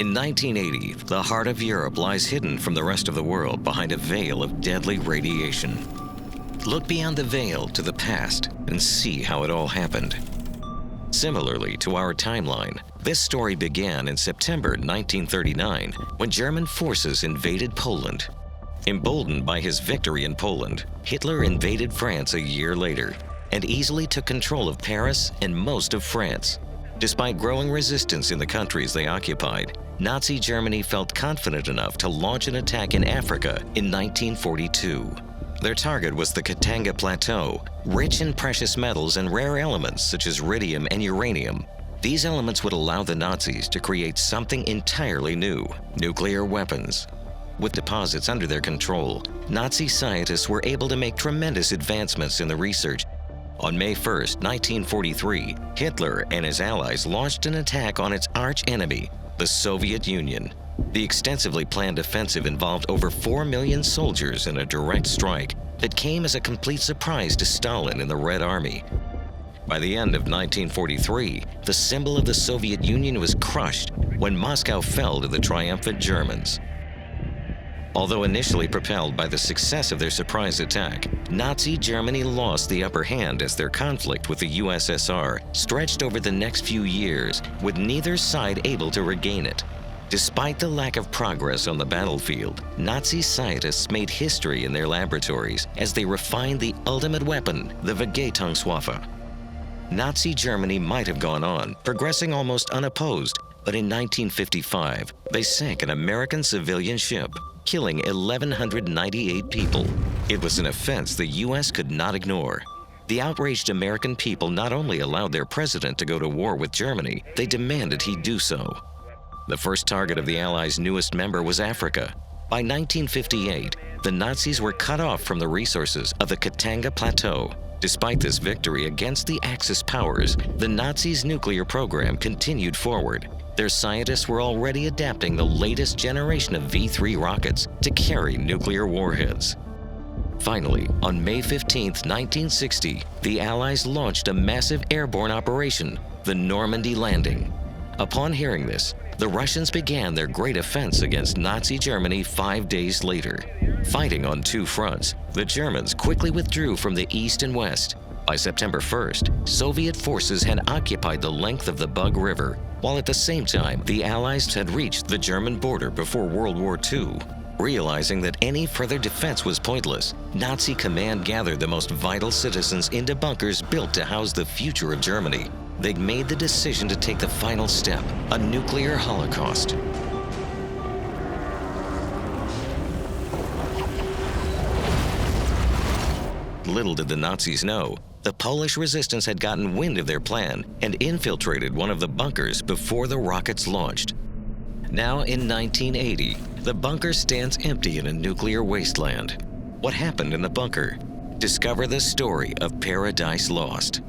In 1980, the heart of Europe lies hidden from the rest of the world behind a veil of deadly radiation. Look beyond the veil to the past and see how it all happened. Similarly to our timeline, this story began in September 1939 when German forces invaded Poland. Emboldened by his victory in Poland, Hitler invaded France a year later and easily took control of Paris and most of France. Despite growing resistance in the countries they occupied, Nazi Germany felt confident enough to launch an attack in Africa in 1942. Their target was the Katanga Plateau, rich in precious metals and rare elements such as rhodium and uranium. These elements would allow the Nazis to create something entirely new: nuclear weapons. With deposits under their control, Nazi scientists were able to make tremendous advancements in the research. On May 1, 1943, Hitler and his allies launched an attack on its arch-enemy, the Soviet Union. The extensively planned offensive involved over 4 million soldiers in a direct strike that came as a complete surprise to Stalin and the Red Army. By the end of 1943, the symbol of the Soviet Union was crushed when Moscow fell to the triumphant Germans. Although initially propelled by the success of their surprise attack, Nazi Germany lost the upper hand as their conflict with the USSR stretched over the next few years, with neither side able to regain it. Despite the lack of progress on the battlefield, Nazi scientists made history in their laboratories as they refined the ultimate weapon, the Vergeltungswaffe. Nazi Germany might have gone on, progressing almost unopposed, but in 1955, they sank an American civilian ship, killing 1,198 people. It was an offense the U.S. could not ignore. The outraged American people not only allowed their president to go to war with Germany, they demanded he do so. The first target of the Allies' newest member was Africa. By 1958, the Nazis were cut off from the resources of the Katanga Plateau. Despite this victory against the Axis powers, the Nazis' nuclear program continued forward. Their scientists were already adapting the latest generation of V-3 rockets to carry nuclear warheads. Finally, on May 15, 1960, the Allies launched a massive airborne operation, the Normandy Landing. Upon hearing this, the Russians began their great offense against Nazi Germany 5 days later. Fighting on two fronts, the Germans quickly withdrew from the east and west. By September 1st, Soviet forces had occupied the length of the Bug River, while at the same time, the Allies had reached the German border before World War II. Realizing that any further defense was pointless, Nazi command gathered the most vital citizens into bunkers built to house the future of Germany. They'd made the decision to take the final step, a nuclear holocaust. Little did the Nazis know, the Polish resistance had gotten wind of their plan and infiltrated one of the bunkers before the rockets launched. Now in 1980, the bunker stands empty in a nuclear wasteland. What happened in the bunker? Discover the story of Paradise Lost.